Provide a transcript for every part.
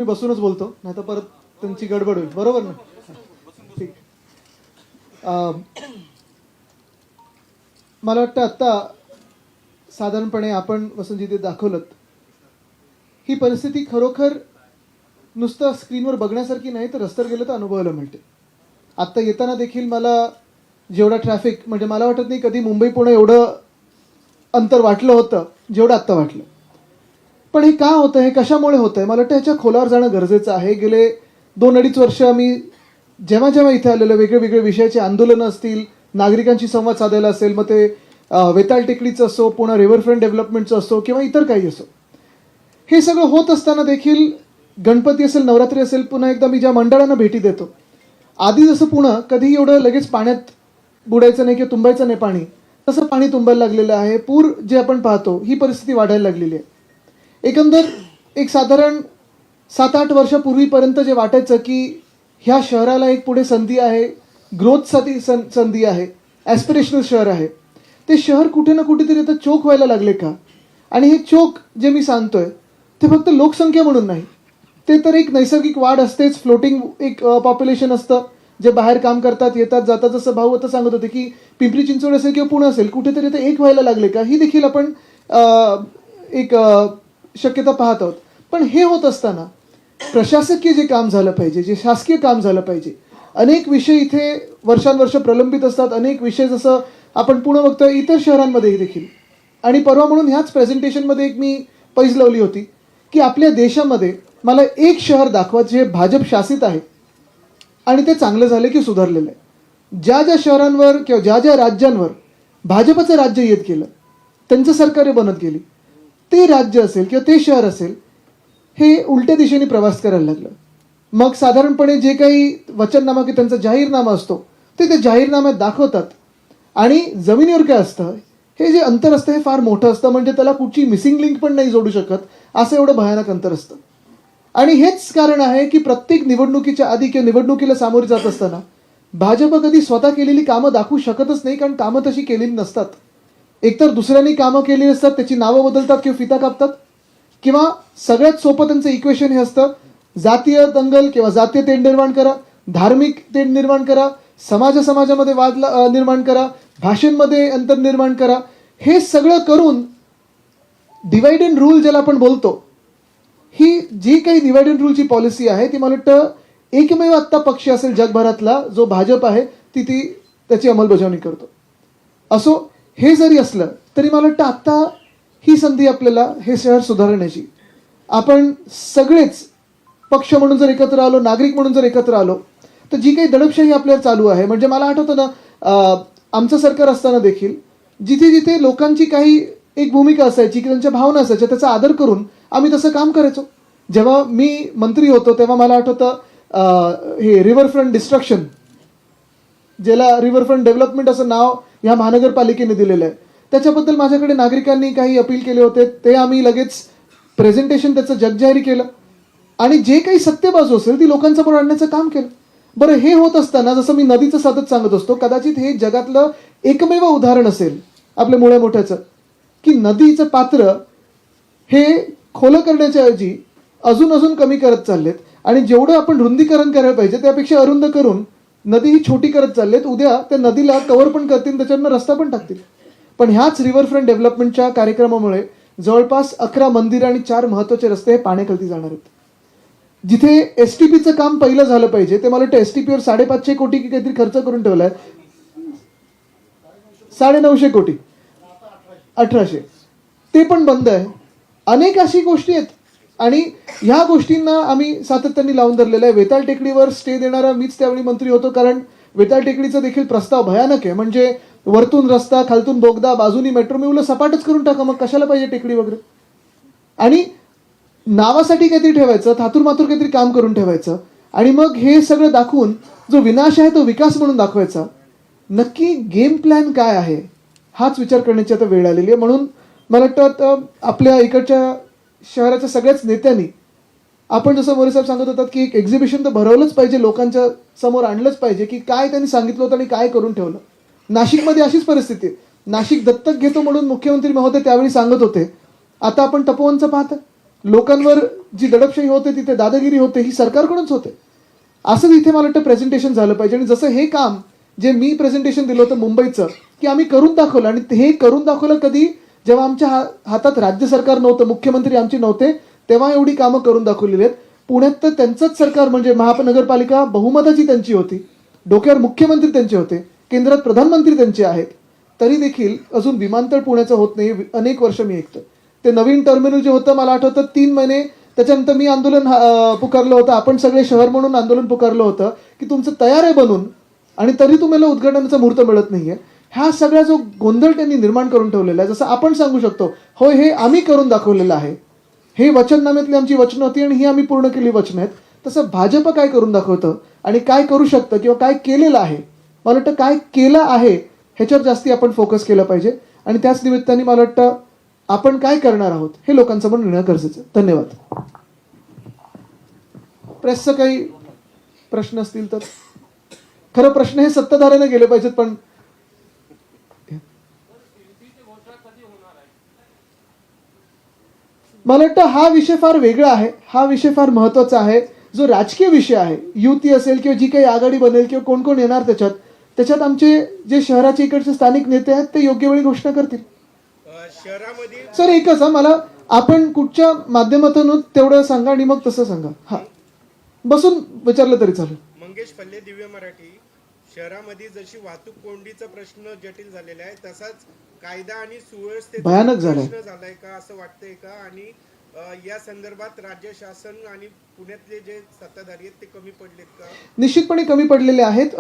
मी बसूनच बोलतो, नाही तर परत त्यांची गडबड होईल. बरोबर ना? ठीक. मला वाटतं आत्ता साधारणपणे आपण वसंतजी ते दाखवलं, ही परिस्थिती खरोखर नुसतं स्क्रीनवर बघण्यासारखी नाही, तर रस्त्यावर गेलं तर अनुभवायला मिळते. आत्ता येताना देखील मला जेवढा ट्रॅफिक, म्हणजे मला वाटत नाही कधी मुंबई पुणे एवढं अंतर वाटलं होतं जेवढं आत्ता वाटलं. पण हे का होतं, हे कशामुळे होतं आहे, मला वाटतं ह्याच्या खोलावर जाणं गरजेचं आहे. गेले 2-2.5 वर्ष आम्ही जेव्हा जेव्हा इथे आलेलो, वेगळे वेगळे विषयाचे आंदोलनं असतील, नागरिकांशी संवाद साधायला असेल, मग ते वेताळ टेकडीचं असो, पुन्हा रिव्हरफ्रंट डेव्हलपमेंटचं असो, किंवा इतर काही असो, हे सगळं होत असताना देखील गणपती असेल, नवरात्री असेल, पुन्हा एकदा मी ज्या मंडळांना भेटी देतो, आधी जसं पुणं कधी एवढं लगेच पाण्यात बुडायचं नाही किंवा तुंबायचं नाही पाणी, तसं पाणी तुंबायला लागलेलं आहे. पूर जे आपण पाहतो, ही परिस्थिती वाढायला लागलेली आहे. एकंदर एक साधारण 7-8 वर्षापूर्वीपर्यंत जे वाटायचं की ह्या शहराला एक पुढे संधी आहे, ग्रोथसाठी संधी आहे, ॲस्पिरेशनल शहर आहे, ते शहर कुठे ना कुठेतरी आता चोक व्हायला लागले का? आणि हे चोक जे मी सांगतोय ते फक्त लोकसंख्या म्हणून नाही, ते तर एक नैसर्गिक वाढ असतेच, फ्लोटिंग एक पॉप्युलेशन असतं, जे बाहेर काम करतात, येतात जातात. जसं भाऊ आता सांगत होते की पिंपरी चिंचवड असेल किंवा पुणे असेल, कुठेतरी ते एक व्हायला लागले का, ही देखील आपण एक शक्यता पाहत आहोत. पण हे होत असताना प्रशासकीय जे काम झालं पाहिजे, जे शासकीय काम झालं पाहिजे, अनेक विषय इथे वर्षानुवर्ष प्रलंबित असतात. अनेक विषय जसं आपण पुणे बघतो, इतर शहरांमध्येही देखील. आणि परवा म्हणून ह्याच प्रेझेंटेशनमध्ये एक मी पैज लावली होती की आपल्या देशामध्ये मला एक शहर दाखवा जे भाजप शासित आहे आणि ते चांगलं झालं की सुधारलेलं आहे. ज्या ज्या शहरांवर किंवा ज्या ज्या राज्यांवर भाजपचं राज्य येत गेलं, त्यांचं सरकार बनत गेली, ते राज्य असेल किंवा ते शहर असेल, हे उलट्या दिशेने प्रवास करायला लागलं. मग साधारणपणे जे काही वचननामा की त्यांचा जाहीरनामा असतो, ते जाहीरनाम्यात दाखवतात. आणि जमिनीवर काय असतं, हे जे अंतर असतं हे फार मोठं असतं, म्हणजे त्याला कुठची मिसिंग लिंक पण नाही जोडू शकत, असं एवढं भयानक अंतर असतं. आणि हेच कारण आहे की प्रत्येक निवडणुकीच्या आधी किंवा निवडणुकीला सामोरे जात असताना भाजप कधी स्वतः केलेली कामं दाखवू शकतच नाही, कारण कामं तशी केलेली नसतात. एकतर दुसऱ्यांनी कामं केली असतात, त्याची नावं बदलतात किंवा फिता कापतात, किंवा सगळ्यात सोपं त्यांचं इक्वेशन हे असतं, जातीय दंगल किंवा जातीय तेढ निर्माण करा, धार्मिक तेढ निर्माण करा, समाजामध्ये वाद निर्माण करा, भाषेमध्ये अंतर निर्माण करा. हे सगळं करून डिवाइड अँड रूल ज्याला आपण बोलतो, ही जी काही डिवाइड अँड रूलची पॉलिसी आहे, ती मला वाटतं एकमेव आत्ता पक्ष असेल जगभरातला जो भाजप आहे, ती त्याची अंमलबजावणी करतो. असो, हे जरी असलं तरी मला वाटतं आत्ता ही संधी आपल्याला हे शहर सुधारण्याची, आपण सगळेच पक्ष म्हणून जर एकत्र आलो, नागरिक म्हणून जर एकत्र आलो, तर जी काही दडपशाही आपल्याला चालू आहे, म्हणजे मला आठवतं ना, आमचं सरकार असताना देखील जिथे जिथे लोकांची काही एक भूमिका असायची की त्यांच्या भावना असायच्या, त्याचा आदर करून आम्ही तसं काम करायचो. जेव्हा मी मंत्री होतो तेव्हा मला आठवतं हे रिव्हरफ्रंट डिस्ट्रक्शन, ज्याला रिव्हरफ्रंट डेव्हलपमेंट असं नाव ह्या महानगरपालिकेने दिलेलं आहे, त्याच्याबद्दल माझ्याकडे नागरिकांनी काही अपील केले होते. ते आम्ही लगेच प्रेझेंटेशन त्याचं जगजाहीर केलं आणि जे काही सत्य बाजू असेल ती लोकांसमोर आणण्याचं काम केलं. बरं, हे होत असताना जसं मी नदीचं सतत सांगत असतो, कदाचित हे जगातलं एकमेव उदाहरण असेल आपल्या मुळ्या मोठ्याचं की नदीचं पात्र हे खोलं करण्याच्या ऐवजी अजून कमी करत चाललेत. आणि जेवढं आपण रुंदीकरण करायला पाहिजे त्यापेक्षा अरुंद करून नदी ही छोटी करत चाललेत. उद्या त्या नदीला कव्हर पण करतील, त्याच्यावरनं रस्ता पण टाकतील. पण ह्याच रिव्हरफ्रंट डेव्हलपमेंटच्या कार्यक्रमामुळे जवळपास 11 मंदिरं आणि 4 महत्त्वाचे रस्ते हे पाण्याखाली जाणार आहेत. जिथे एसटीपीचं काम पहिलं झालं पाहिजे, ते मला वाटतं एसटीपीवर 550 कोटी की काहीतरी खर्च करून ठेवलाय, 950 कोटी, 1800, ते पण बंद आहे. अनेक अशी गोष्टी आहेत आणि ह्या गोष्टींना आम्ही सातत्याने लावून धरलेलं आहे. वेताळ टेकडीवर स्टे देणारा मीच त्यावेळी मंत्री होतो, कारण वेताळ टेकडीचा देखील प्रस्ताव भयानक आहे. म्हणजे वरतून रस्ता, खालतून बोगदा, बाजूनी मेट्रो, मी उलट सपाटच करून टाका, मग कशाला पाहिजे टेकडी वगैरे. आणि नावासाठी काहीतरी ठेवायचं, थातूरमातूर काहीतरी काम करून ठेवायचं आणि मग हे सगळं दाखवून जो विनाश आहे तो विकास म्हणून दाखवायचा. नक्की गेम प्लॅन काय आहे, हाच विचार करण्याची आता वेळ आलेली आहे. म्हणून मला वाटतं आपल्या इकडच्या शहराच्या सगळ्याच नेत्यांनी, आपण जसं मोरे साहेब सांगत होतात की एक एक्झिबिशन तर भरवलंच पाहिजे, लोकांच्या समोर आणलंच पाहिजे की काय त्यांनी सांगितलं होतं आणि काय करून ठेवलं. नाशिकमध्ये अशीच परिस्थिती आहे. नाशिक दत्तक घेतो म्हणून मुख्यमंत्री महोदय त्यावेळी सांगत होते, आता आपण तपोवनचं पाहतं, लोकांवर जी दडपशाही होते तिथे दादागिरी होते ही सरकारकडूनच होते. असं इथे मला वाटतं प्रेझेंटेशन झालं पाहिजे. आणि जसं हे काम जे मी प्रेझेंटेशन दिलं होतं मुंबईचं, की आम्ही करून दाखवलं, आणि हे करून दाखवलं कधी, जेव्हा आमच्या हातात राज्य सरकार नव्हतं, मुख्यमंत्री आमचे नव्हते, तेव्हा एवढी कामं करून दाखवलेली आहेत. पुण्यात तर त्यांचंच सरकार म्हणजे महानगरपालिका बहुमताची त्यांची होती, डोक्यावर मुख्यमंत्री त्यांचे होते, केंद्रात प्रधानमंत्री त्यांचे आहेत, तरी देखील अजून विमानतळ पुण्याचं होत नाही. अनेक वर्ष मी ऐकतो. ते नवीन टर्मिनल जे होतं मला आठवतं 3 महिने त्याच्यानंतर मी आंदोलन पुकारलं होतं, आपण सगळे शहर म्हणून आंदोलन पुकारलं होतं की तुमचं तयार आहे बनून, आणि तरी तुम्हाला उद्घाटनाचा मुहूर्त मिळत नाहीये. हा सगळा जो गोंधळ त्यांनी निर्माण करून ठेवलेला आहे. जसं आपण सांगू शकतो, होय हे आम्ही करून दाखवलेलं आहे, हे वचननाम्यातली आमची वचनं होती आणि ही आम्ही पूर्ण केली वचनं आहेत. तसं भाजप काय करून दाखवतं आणि काय करू शकतं किंवा काय केलेलं आहे, मला वाटतं काय केलं आहे ह्याच्यावर जास्ती आपण फोकस केला पाहिजे. आणि त्याच निमित्ताने मला वाटतं आपण काय करणार आहोत हे लोकांसमोर नेणं गरजेचं आहे. धन्यवाद. प्रेसचं काही प्रश्न असतील तर. खरं प्रश्न हे सत्ताधाऱ्याने गेले पाहिजेत, पण मला वाटतं हा विषय फार वेगळा आहे, हा विषय फार महत्वाचा आहे. जो राजकीय विषय आहे, युती असेल किंवा जी काही आघाडी बनेल किंवा कोण कोण येणार त्याच्यात आमचे जे शहराचे इकडचे स्थानिक नेते आहेत ते योग्य वेळी घोषणा करतील. शहरामध्ये सर एकच मला आपण कुठच्या माध्यमातून तेवढं सांगा आणि मग तसं सांगा. हा बसून विचारलं तरी चालेल. मंगेश फल्ले, दिव्य मराठी. शहरामध्ये जशी वाहतूक कोंडीचा प्रश्न जटिल झालेला आहे, तसाच कायदा आणि सुव्यवस्थेचा भयानक झालाय. प्रश्न झालाय का असं वाटतंय का? आणि या संदर्भात राज्य शासन आणि पुण्यातले जे सत्ताधारी आहेत ते कमी पडलेत का? निश्चितपणे कमी पडलेले आहेत.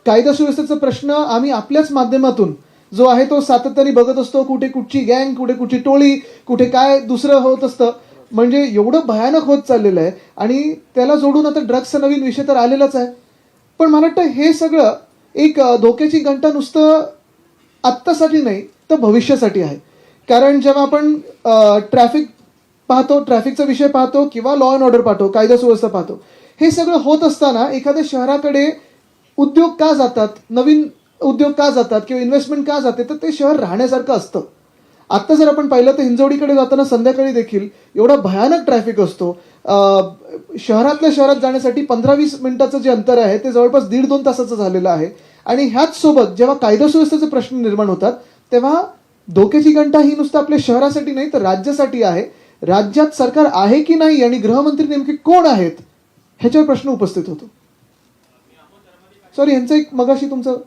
कायदा सुव्यवस्थेचा प्रश्न आम्ही आपल्याच माध्यमातून जो आहे तो सातत्याने बघत असतो. कुठे कुठची गँग, कुठे कुठची टोळी, कुठे काय दुसरं होत असतं. म्हणजे एवढं भयानक होत चाललेलं आहे. आणि त्याला जोडून आता ड्रग्सचा नवीन विषय तर आलेलाच आहे. पण मला वाटतं हे सगळं एक धोक्याची घंटा नुसतं आत्तासाठी नाही तर भविष्यासाठी आहे. कारण जेव्हा आपण ट्रॅफिक पाहतो, ट्रॅफिकचा विषय पाहतो किंवा लॉ अँड ऑर्डर पाहतो, कायदा सुव्यवस्था पाहतो, हे सगळं होत असताना एखाद्या शहराकडे उद्योग का जातात, नवीन उद्योग का जातात किंवा इन्व्हेस्टमेंट का जाते, तर ते शहर राहण्यासारखं असतं. आत्ता जर आपण पाहिलं तर हिंजवडीकडे जाताना संध्याकाळी देखील एवढा भयानक ट्रॅफिक असतो. शहरातल्या शहरात जाण्यासाठी 15-20 मिनिटाचं जे अंतर आहे ते जवळपास 1.5-2 तासाचं झालेलं आहे. आणि ह्याच सोबत जेव्हा कायदा सुव्यवस्थेचे प्रश्न निर्माण होतात तेव्हा धोक्याची घंटा ही नुसतं आपल्या शहरासाठी नाही तर राज्यासाठी आहे. राज्यात सरकार आहे की नाही आणि गृहमंत्री नेमके कोण आहेत ह्याच्यावर प्रश्न उपस्थित होतो. सॉरी, यांचं एक मगाशी तुमचं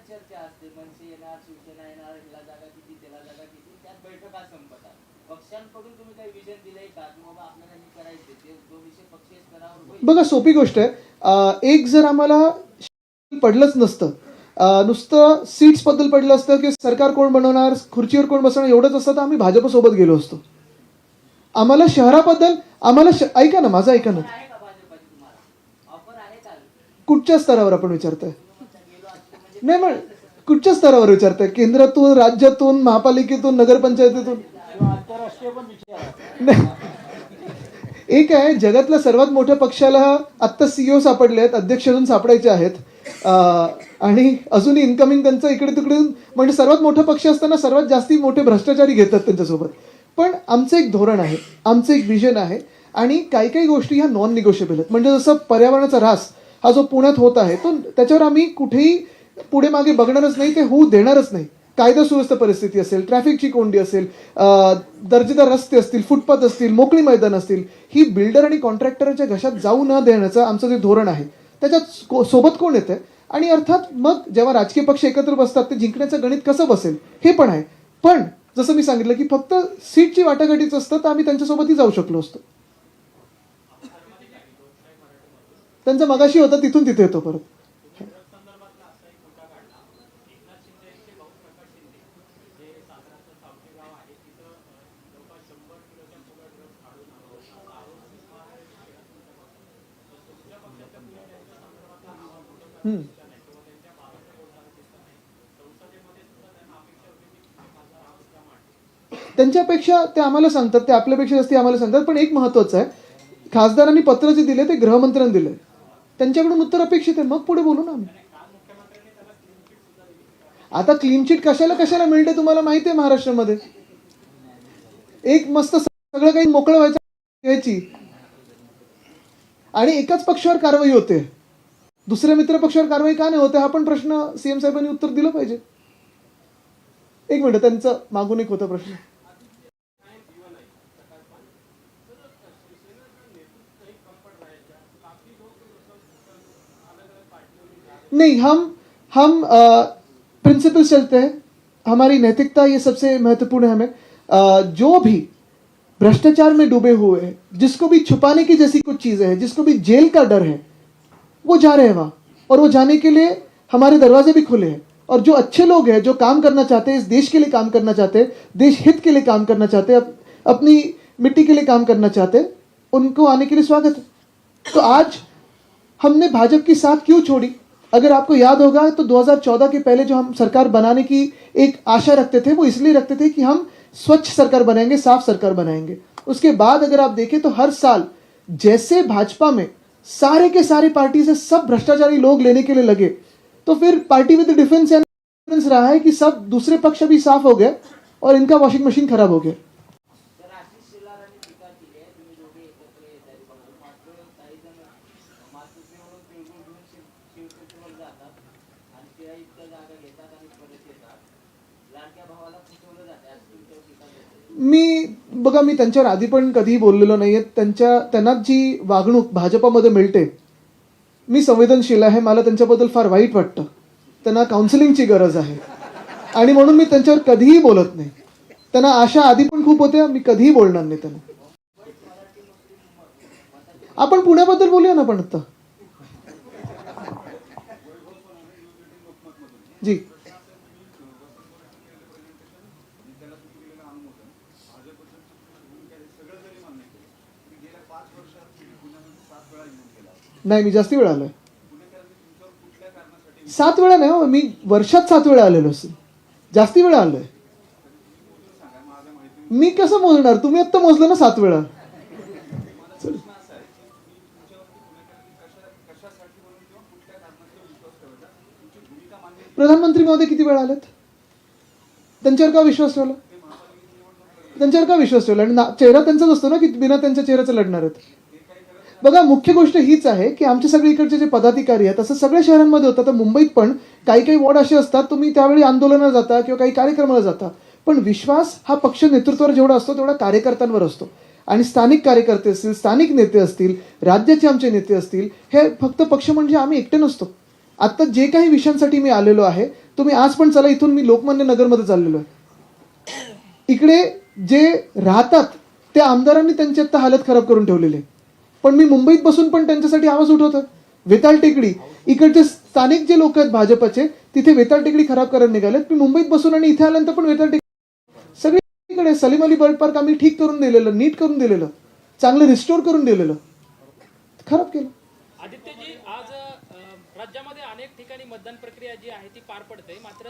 चर्चा असते, मनसे येणार, शिवसेना येणार, ह्याला जागा किती, त्याला जागा किती, त्यात बैठका संपतात. पक्षांकडून तुम्ही काही विजन दिलंय का की बाबा आपल्याला हे करायचे, ते जो विषय पक्षीय स्तरावर होईल? बघा, सोपी गोष्ट आहे. एक जर आम्हाला पडलंच नसतं, नुसतं सीट्स बद्दल पडलं असतं की सरकार कोण बनवणार, खुर्चीवर कोण बसवणार एवढंच असतं तर आम्ही भाजपसोबत गेलो असतो. आम्हाला शहराबद्दल ऐका ना, माझं ऐका ना. आहे का भाजपाची तुम्हाला ऑफर आहे का? कुठच्या स्तरावर आपण विचारताय? नाही, पण कुठच्या स्तरावर विचारताय? केंद्रातून, राज्यातून, महापालिकेतून, नगरपंचायतीतून? नाही. एक आहे, जगातल्या सर्वात मोठ्या पक्षाला आत्ता सीईओ सापडले आहेत, अध्यक्ष अजून सापडायचे आहेत. आणि अजूनही इन्कमिंग त्यांचं इकडे तिकडे, म्हणजे सर्वात मोठा पक्ष असताना सर्वात जास्ती मोठे भ्रष्टाचारी घेतात त्यांच्यासोबत. पण आमचं एक धोरण आहे, आमचं एक विजन आहे. आणि काही काही गोष्टी ह्या नॉन निगोशिएबल आहेत. म्हणजे जसं पर्यावरणाचा ऱ्हास हा जो पुण्यात होत आहे तो त्याच्यावर आम्ही कुठेही पुढे मागे बघणारच नाही, ते होऊ देणारच नाही. कायदा सुव्यवस्था परिस्थिती असेल, ट्रॅफिकची कोंडी असेल, दर्जेदार रस्ते असतील, फुटपाथ असतील, मोकळी मैदान असतील, ही बिल्डर आणि कॉन्ट्रॅक्टरच्या घशात जाऊ न देण्याचं आमचं जे धोरण आहे त्याच्यात सोबत कोण येतं. आणि अर्थात मग जेव्हा राजकीय पक्ष एकत्र बसतात ते जिंकण्याचं गणित कसं बसेल हे पण आहे. पण जसं मी सांगितलं की फक्त सीटची वाटाघाटीच असतं तर आम्ही त्यांच्यासोबतही जाऊ शकलो असतो. त्यांचं मगाशी होतं तिथून तिथे येतो परत. त्यांच्यापेक्षा ते आम्हाला सांगतात, ते आपल्यापेक्षा जास्ती आम्हाला सांगतात. पण एक महत्त्वाचं आहे, खासदारांनी पत्र जे दिले ते गृहमंत्र्यांनी दिले, त्यांच्याकडून उत्तर अपेक्षित आहे, मग पुढे बोलू ना आम्ही. आता क्लीन चिट कशाला कशाला मिळते तुम्हाला माहिती आहे महाराष्ट्रामध्ये. एक मस्त सगळं काही मोकळं व्हायचं घ्यायची आणि एकाच पक्षावर कारवाई होते, दुसऱ्या मित्र पक्षावर कारवाई का नाही होते, हा पण प्रश्न सीएम साहेबांनी उत्तर दिलं पाहिजे. एक मिनिट, त्यांचं मागून एक होता प्रश्न. नहीं, हम प्रिंसिपल चलते हैं, हमारी नैतिकता ये सबसे महत्वपूर्ण है. हमें जो भी भ्रष्टाचार में डूबे हुए हैं, जिसको भी छुपाने की जैसी कुछ चीजें हैं, जिसको भी जेल का डर है, वो जा रहे हैं वहां, और वो जाने के लिए हमारे दरवाजे भी खुले हैं. और जो अच्छे लोग हैं, जो काम करना चाहते हैं, इस देश के लिए काम करना चाहते हैं, देश हित के लिए काम करना चाहते हैं, अपनी मिट्टी के लिए काम करना चाहते हैं, उनको आने के लिए स्वागत है. तो आज हमने भाजपा की साथ क्यों छोड़ी? अगर आपको याद होगा तो 2014 के पहले जो हम सरकार बनाने की एक आशा रखते थे, वो इसलिए रखते थे कि हम स्वच्छ सरकार बनाएंगे, साफ सरकार बनाएंगे. उसके बाद अगर आप देखें तो हर साल जैसे भाजपा में सारे के सारे पार्टी से सब भ्रष्टाचारी लोग लेने के लिए लगे, तो फिर पार्टी विद डिफरेंस रहा है कि सब दूसरे पक्ष भी साफ हो गए और इनका वॉशिंग मशीन खराब हो गया. तर आशिष शेलारांनी टीका केली आहे, तुम्ही दोघे एकत्र येत आहे म्हणून. मात्र काही जण मातृत्वावरून तिळगुळ घेऊन शिवसेनेवर जातात आणि त्या इतक्या जागा घेतात आणि परत येतात. लाडक्या भावाला फसवलं जाते असं तुमच्यावर टीका करते. मी त्यांच्यावर आधी पण कधीही बोललेलो नाहीये. त्यांना जी वागणूक भाजपामध्ये मिळते, मी संवेदनशील आहे, मला त्यांच्याबद्दल फार वाईट वाटतं. त्यांना काउन्सिलिंगची गरज आहे आणि म्हणून मी त्यांच्यावर कधीही बोलत नाही. त्यांना आशा आधी पण खूप होत्या, मी कधीही बोलणार नाही त्यांना. आपण पुण्याबद्दल बोलूया ना. पण आता जी नाही, मी जास्ती वेळा आलोय. 7 वेळा नाही हो, मी वर्षात 7 वेळा आलेलो असेल, जास्ती वेळा आलोय. मी कसं मोजणार? तुम्ही आत्ता मोजलं ना 7 वेळा. प्रधानमंत्री महोदय किती वेळा आलेत? त्यांच्यावर का विश्वास ठेवला? त्यांच्यावर का विश्वास ठेवला? आणि चेहरा त्यांचाच असतो ना, की बिना त्यांच्या चेहऱ्याचं लढणार आहेत. बघा, मुख्य गोष्ट हीच आहे की आमचे सगळे इकडचे जे पदाधिकारी आहेत, तसं सगळ्या शहरांमध्ये होतं. तर मुंबईत पण काही वॉर्ड असे असतात, तुम्ही त्यावेळी आंदोलनाला जाता किंवा काही कार्यक्रमाला जाता, पण विश्वास हा पक्ष नेतृत्वावर जेवढा असतो तेवढा कार्यकर्त्यांवर असतो. आणि स्थानिक कार्यकर्ते असतील, स्थानिक नेते असतील, राज्याचे आमचे नेते असतील, हे फक्त पक्ष म्हणजे आम्ही एकटे नसतो. आता जे काही विषयांसाठी मी आलेलो आहे, तुम्ही आज पण चला, इथून मी लोकमान्य नगरमध्ये चाललेलो आहे. इकडे जे राहतात त्या आमदारांनी त्यांची आता हालत खराब करून ठेवलेली आहे, पण मी मुंबईत बसून पण त्यांच्यासाठी आवाज उठवतो. वेताळ टेकडी, इकडचे स्थानिक जे लोक आहेत भाजपचे, तिथे वेताळ टेकडी खराब करायला निघालेत. मी मुंबईत बसून आणि इथे आल्यानंतर पण वेताळ टेकडी सगळीकडे सलीम अली बर्ड पार्क आम्ही ठीक करून दिलेलं, नीट करून दिलेलं, चांगलं रिस्टोर करून दिलेलं, खराब केलं. आदित्यजी, आज राज्यामध्ये अनेक ठिकाणी मतदान प्रक्रिया जी आहे ती पार पडते, मात्र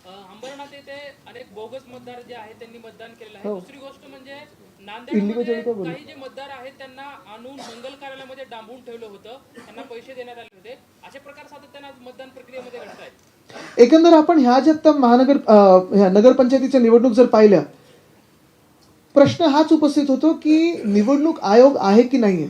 अंबरनाथ येथे अनेक बोगस मतदार जे आहेत त्यांनी मतदान केलेलं आहे. दुसरी गोष्ट म्हणजे नांदेडमध्ये काही जे मतदार आहेत त्यांना आणून मंगल कार्यालयामध्ये डांबून ठेवलं होतं, त्यांना पैसे देण्यात आले होते. अशा प्रकार सातत्याने आज मतदान प्रक्रियेमध्ये घडत आहेत. एकंदर आपण ह्या ज्या नगरपंचायतीच्या निवडणूक जर पाहिल्या, प्रश्न हाच उपस्थित होतो की निवडणूक आयोग आहे की नाहीये.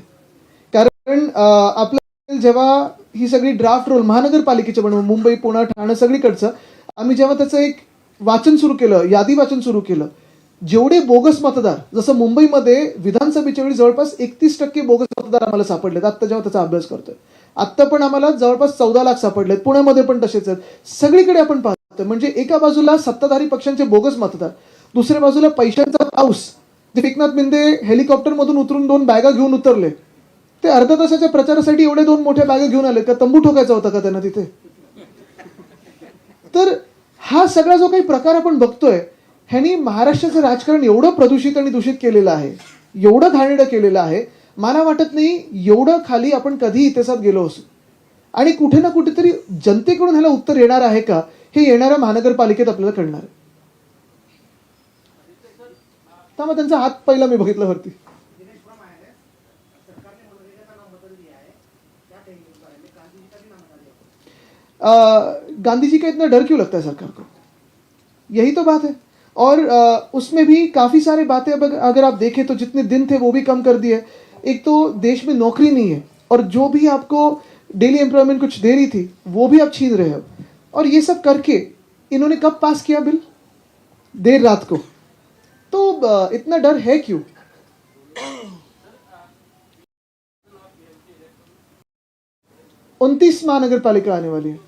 कारण आपल्या जेव्हा ही सगळी ड्राफ्ट रोल महानगरपालिकेच्या बनवून मुंबई, पुणे, ठाणे सगळीकडचं आम्ही जेव्हा त्याचं एक वाचन सुरू केलं, यादी वाचन सुरू केलं, जेवढे बोगस मतदार, जसं मुंबईमध्ये विधानसभेच्या वेळी जवळपास 31% बोगस मतदार आम्हाला सापडलेत. आत्ता जेव्हा त्याचा अभ्यास करतोय, आत्ता पण आम्हाला जवळपास 14 लाख सापडलेत. पुण्यामध्ये पण तसेच आहेत. सगळीकडे आपण पाहतो, म्हणजे एका बाजूला सत्ताधारी पक्षांचे बोगस मतदार, दुसऱ्या बाजूला पैशांचा पाऊस. जे एकनाथ शिंदे हेलिकॉप्टरमधून उतरून 2 बॅगा घेऊन उतरले, ते अर्ध्या तासाच्या प्रचारासाठी एवढे 2 मोठ्या बॅगा घेऊन आले का? तंबू ठोकायचा होता का त्यांना तिथे? तर हा सगळा जो काही प्रकार आपण बघतोय, ह्यानी महाराष्ट्राचं राजकारण एवढं प्रदूषित आणि दूषित केलेलं आहे, एवढं घाणेरडं केलेलं आहे, मला वाटत नाही एवढं खाली आपण कधी इतिहासात गेलो असू. आणि कुठे ना कुठेतरी जनतेकडून ह्याला उत्तर येणार आहे का, हे येणाऱ्या महानगरपालिकेत आपल्याला कळणार आहे. थांबा, त्यांचा हात पहिला मी बघितला वरती. गांधी जी का इतना डर क्यों लगता है सरकार को? यही तो बात है. और उसमें भी काफी सारी बातें अब अगर आप देखें तो जितने दिन थे वो भी कम कर दिए. एक तो देश में नौकरी नहीं है और जो भी आपको डेली एम्प्लॉयमेंट कुछ दे रही थी वो भी आप छीन रहे हो. और ये सब करके इन्होंने कब पास किया बिल? देर रात को. तो इतना डर है क्यों? उनतीस महानगर पालिका आने वाली है.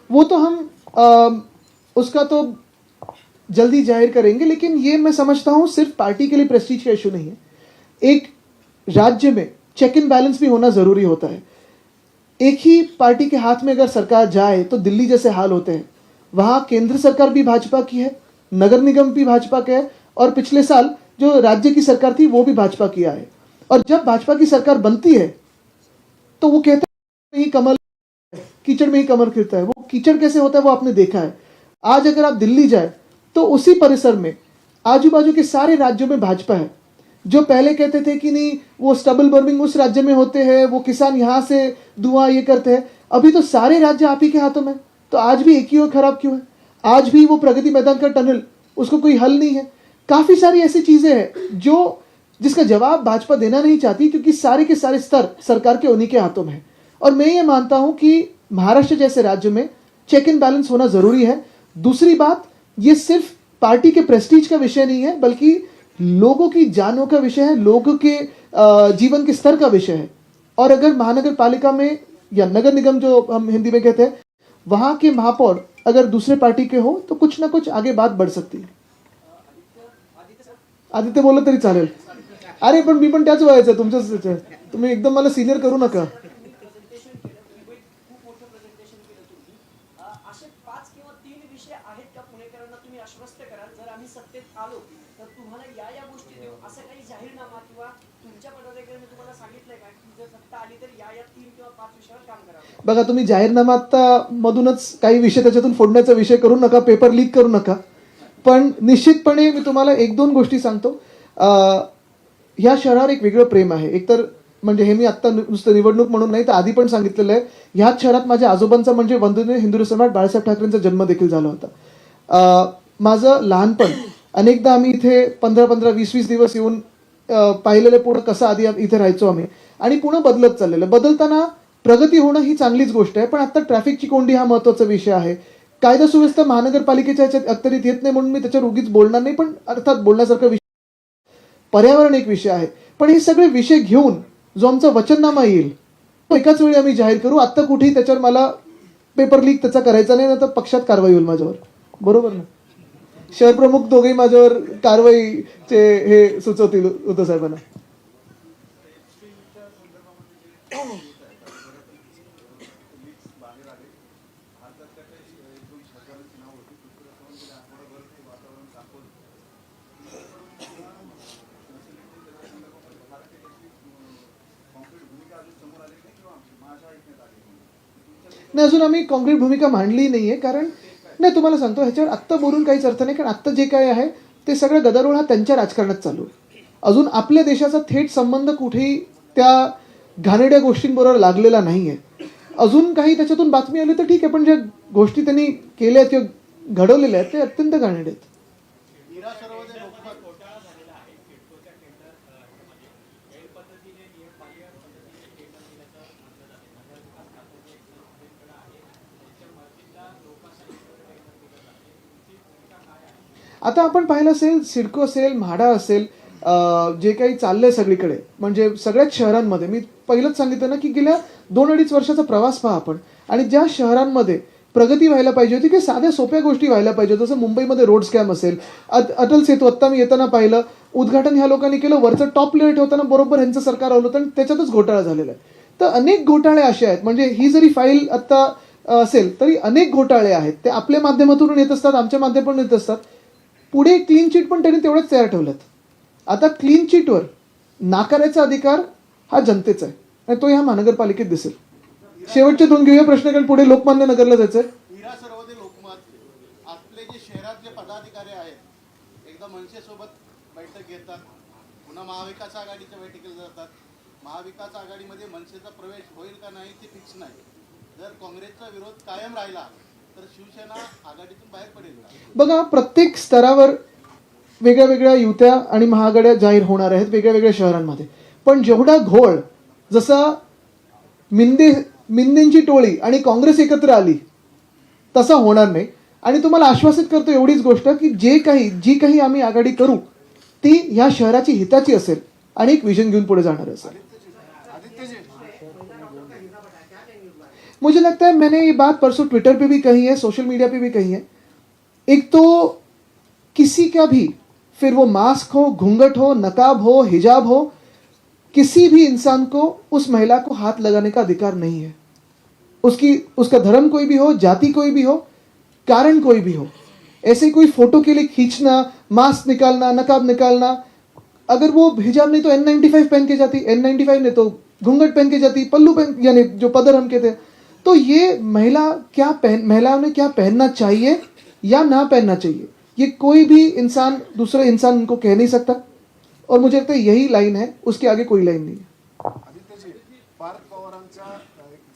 वो तो हम उसका तो जल्दी जाहिर करेंगे, लेकिन ये मैं समझता हूं सिर्फ पार्टी के लिए प्रेस्टीज का इशू नहीं है. एक राज्य में चेक इन बैलेंस भी होना जरूरी होता है. एक ही पार्टी के हाथ में अगर सरकार जाए तो दिल्ली जैसे हाल होते हैं. वहां केंद्र सरकार भी भाजपा की है, नगर निगम भी भाजपा का है, और पिछले साल जो राज्य की सरकार थी वो भी भाजपा की है. और जब भाजपा की सरकार बनती है तो वो कहते हैं ही कमल, कीचड़ में ही कमर खिलता है. वो कीचड़ कैसे होता है वो आपने देखा है. आज अगर आप दिल्ली जाए तो उसी परिसर में आजू बाजू के सारे राज्यों में भाजपा है. जो पहले कहते थे कि नहीं वो स्टबल बर्निंग उस राज्य में होते हैं, वो किसान यहां से धुआं ये करते हैं, अभी तो सारे राज्य आप ही के हाथों में. तो आज भी एक ही और खराब क्यों है? आज भी वो प्रगति मैदान का टनल, उसको कोई हल नहीं है. काफी सारी ऐसी चीजें हैं जो जिसका जवाब भाजपा देना नहीं चाहती, क्योंकि सारे के सारे स्तर सरकार के उन्हीं के हाथों में है. और मैं ये मानता हूं कि महाराष्ट्र जैसे राज्य में चेक इन बैलेंस होना जरूरी है. दूसरी बात, ये सिर्फ पार्टी के प्रेस्टीज का विषय नहीं है, बल्कि लोगों की जानों का विषय है, लोगों के जीवन के स्तर का विषय है. और अगर महानगर पालिका में या नगर निगम जो हम हिंदी में कहते हैं, वहां के महापौर अगर दूसरे पार्टी के हो तो कुछ ना कुछ आगे बात बढ़ सकती है. आदित्य बोललं तरी चालेल. अरे पण मी पण त्याच वयाचं तुमचं, तुम्ही एकदम मला सिनियर करू नका. असे 5 किंवा 3 विषय आहेत का पुणेकरांना तुम्ही आश्वस्त कराल जर आम्ही सत्तेत आलो तर तुम्हाला या गोष्टी देऊ, असं काही जाहीरनामा किंवा तुमच्या पदाधिकाऱ्यांनी तुम्हाला सांगितलंय का की जर सत्ता आली तर या 3 किंवा 5 विषयावर काम करावं? बघा, तुम्ही जाहीरनामा मधूनच काही विषय त्याच्यातून फोडण्याचा विषय करू नका, पेपर लीक करू नका. पण निश्चितपणे मी तुम्हाला 1-2 गोष्टी सांगतो. ह्या शहरावर एक वेगळं प्रेम आहे. एकतर म्हणजे हे मी आत्ता नुसतं निवडणूक म्हणून नाही तर आधी पण सांगितलेलं आहे, ह्याच शहरात माझ्या आजोबांचा म्हणजे वंदनीय हिंदू सम्राट बाळासाहेब ठाकरेंचा जन्म देखील झाला होता. माझं लहानपण अनेकदा आम्ही इथे 15-15, 20-20 दिवस येऊन पाहिलेलं पुणे कसं आधी इथे राहायचो आम्ही, आणि पुणे बदलत चाललेलं. बदलताना प्रगती होणं ही चांगलीच गोष्ट आहे, पण आता ट्रॅफिकची कोंडी हा महत्वाचा विषय आहे. कायदा सुव्यवस्था महानगरपालिकेच्या ह्याच्यात अखत्यारीत येत नाही म्हणून मी त्याच्यावर उगीच बोलणार नाही, पण अर्थात बोलण्यासारखा विषय. पर्यावरण एक विषय आहे, पण हे सगळे विषय घेऊन जो आमचा वचननामा येईल तो एकाच वेळी आम्ही जाहीर करू. आत्ता कुठेही त्याच्यावर मला पेपर लीक त्याचा करायचा नाही, तर पक्षात कारवाई होईल माझ्यावर. बरोबर ना? शहर प्रमुख दोघेही माझ्यावर कारवाईचे हे सुचवतील उद्धव साहेबांना. नाही, अजून आम्ही कॉन्क्रीट भूमिका मांडली नाहीये, कारण नाही तुम्हाला सांगतो ह्याच्यावर आत्ता बोलून काहीच अर्थ नाही. कारण आत्ता जे काय आहे ते सगळं गदारोळ हा त्यांच्या राजकारणात चालू आहे. अजून आपल्या देशाचा थेट संबंध कुठेही त्या घाणेरड्या गोष्टींबरोबर लागलेला नाहीये. अजून काही त्याच्यातून बातमी आली तर ठीक आहे, पण ज्या गोष्टी त्यांनी केल्या किंवा घडवलेल्या आहेत ते अत्यंत घाणेरडे आहेत. आता आपण पाहिलं असेल, सिडको असेल, म्हाडा असेल, जे काही चाललंय सगळीकडे, म्हणजे सगळ्याच शहरांमध्ये, मी पहिलंच सांगितलं ना की गेल्या 2-2.5 वर्षाचा प्रवास पहा आपण, आणि ज्या शहरांमध्ये प्रगती व्हायला पाहिजे होती की साध्या सोप्या गोष्टी व्हायला पाहिजे, जसं मुंबईमध्ये रोड स्कॅम असेल, अटल सेतू आत्ता मी येताना पाहिलं, उद्घाटन ह्या लोकांनी केलं, वरचं टॉप लेअर ठेवताना बरोबर ह्यांचं सरकार आलं होतं आणि त्याच्यातच घोटाळा झालेला आहे. तर अनेक घोटाळे असे आहेत, म्हणजे ही जरी फाईल आत्ता असेल तरी अनेक घोटाळे आहेत, ते आपल्या माध्यमातून येत असतात, आमच्या माध्यमातून येत असतात. पुढे क्लीन चिट पण त्यांनी तेवढंच तयार ठेवलं. आता क्लीन चिटवर नाकारायचा अधिकार हा जनतेचा आहे. आणि तो ह्या महानगरपालिकेत दिसेल. शेवटचे 2 घेऊया प्रश्न, कारण पुढे लोकमान्य नगरला जायचंय. मीरा सर्वोदय लोकमत आपले जे शहरातले पदाधिकारी आहेत एकदा मनसेसोबत बैठक घेतात, पुन्हा महाविकास आघाडीच्या बैठकीला जातात. महाविकास आघाडीमध्ये मनसेचा प्रवेश होईल का नाही ते फिक्स नाही. जर काँग्रेसचा विरोध कायम राहिला तर शिवसेना आघाडीतून बाहेर पडेल का? बघा, प्रत्येक स्तरावर वेगळ्या वेगळ्या युत्या आणि महाआघाड्या जाहीर होणार आहेत वेगळ्या वेगळ्या शहरांमध्ये. पण जेवढा घोळ जसा मिंदेंची टोळी आणि काँग्रेस एकत्र आली तसा होणार नाही. आणि तुम्हाला आश्वासित करतो एवढीच गोष्ट की जी काही आम्ही आघाडी करू ती ह्या शहराची हिताची असेल आणि एक विजन घेऊन पुढे जाणार असेल. मुझे लगता है मैंने ये बात परसों ट्विटर पे भी कही है, सोशल मीडिया पे भी कही है. एक तो किसी का भी, फिर वो मास्क हो, घूंघट हो, नकाब हो, हिजाब हो, किसी भी इंसान को उस महिला को हाथ लगाने का अधिकार नहीं है. उसका धर्म कोई भी हो, जाति कोई भी हो, कारण कोई भी हो. ऐसे कोई फोटो के लिए खींचना, मास्क निकालना, नकाब निकालना, अगर वो हिजाब नहीं तो N95 पहन के जाती, N95 नहीं तो घूंघट पहन के जाती, पल्लू पहन, यानी जो पदर हम कहते हैं. तो ये महिलाओं ने क्या पहनना चाहिए या ना पहनना चाहिए, ये कोई भी इंसान दूसरे इंसान उनको कह नहीं सकता. और मुझे लगता है यही लाइन है, उसके आगे कोई लाइन नहीं है. आदित्यजी, पार्थ पवारांचा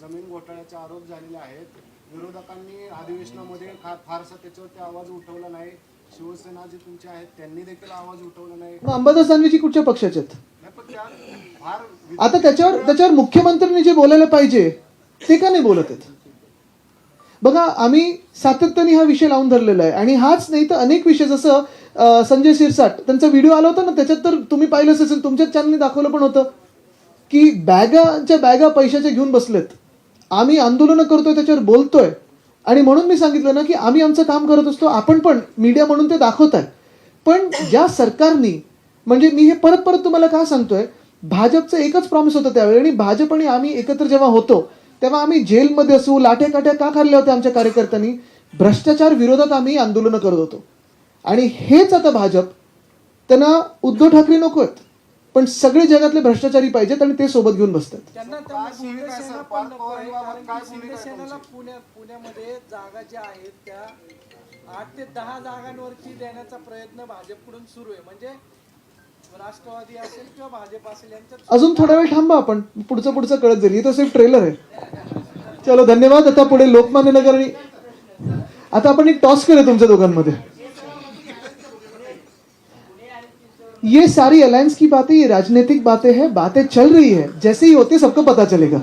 जमीन घोटाळ्याचे आरोप झालेले आहेत. विरोधकांनी अधिवेशनामध्ये फारसा त्याच्यावरती आवाज उठवला नाही. शिवसेना जे तुमचे आहेत त्यांनी देखील आवाज उठवला नाही. मग अंबादास दानवेजी कुठच्या पक्षाचे आहेत? नाही, पण त्या फार आता त्याच्यावर मुख्यमंत्र्यांनी जे बोलायला पाहिजे ते का नाही बोलत आहेत? बघा, आम्ही सातत्याने हा विषय लावून धरलेला आहे. आणि हाच नाही तर अनेक विषय, जसं संजय शिरसाट त्यांचा व्हिडिओ आला होता ना, त्याच्यात तर तुम्ही पाहिलं असेल, तुमच्याच चॅनलने दाखवलं पण होतं की बॅगा पैशाच्या घेऊन बसलेत. आम्ही आंदोलनं करतोय, त्याच्यावर बोलतोय. आणि म्हणून मी सांगितलं ना की आम्ही आमचं काम करत असतो, आपण पण मीडिया म्हणून ते दाखवत आहे. पण ज्या सरकारनी, म्हणजे मी हे परत परत तुम्हाला का सांगतोय, भाजपचं एकच प्रॉमिस होतं त्यावेळी. आणि भाजप आणि आम्ही एकत्र जेव्हा होतो तेव्हा आम्ही जेलमध्ये असू, लाठ्या काठ्या का खाल्ल्या होत्या आमच्या कार्यकर्त्यांनी? भ्रष्टाचार विरोधात आम्ही आंदोलनं करत होतो. आणि हेच आता भाजप, त्यांना उद्धव ठाकरे नको आहेत, पण सगळे जगातले भ्रष्टाचारी पाहिजेत आणि ते सोबत घेऊन बसतात. त्यांना शिवसेना पण नको आहे, कारण की शिवसेनेला पुण्यामध्ये जागा ज्या आहेत त्या 8 ते 10 जागांवरची देण्याचा प्रयत्न भाजपकडून सुरू आहे. म्हणजे राष्ट्रवादी असेल किंवा भाजप असेल यांच्यात अजून थोडा वेळ थांबा, आपण पुढचं कळत जाईल. ही तर सिर्फ ट्रेलर आहे. चलो, धन्यवाद. आता पुढे लोकमान्य नगर आणि आता आपण एक टॉस करूया तुमच्या दोघांमध्ये. ये सारी अलायंस की बातें, ये राजनीतिक बातें हैं, बातें चल रही है. जैसे ही होते सबको पता चलेगा.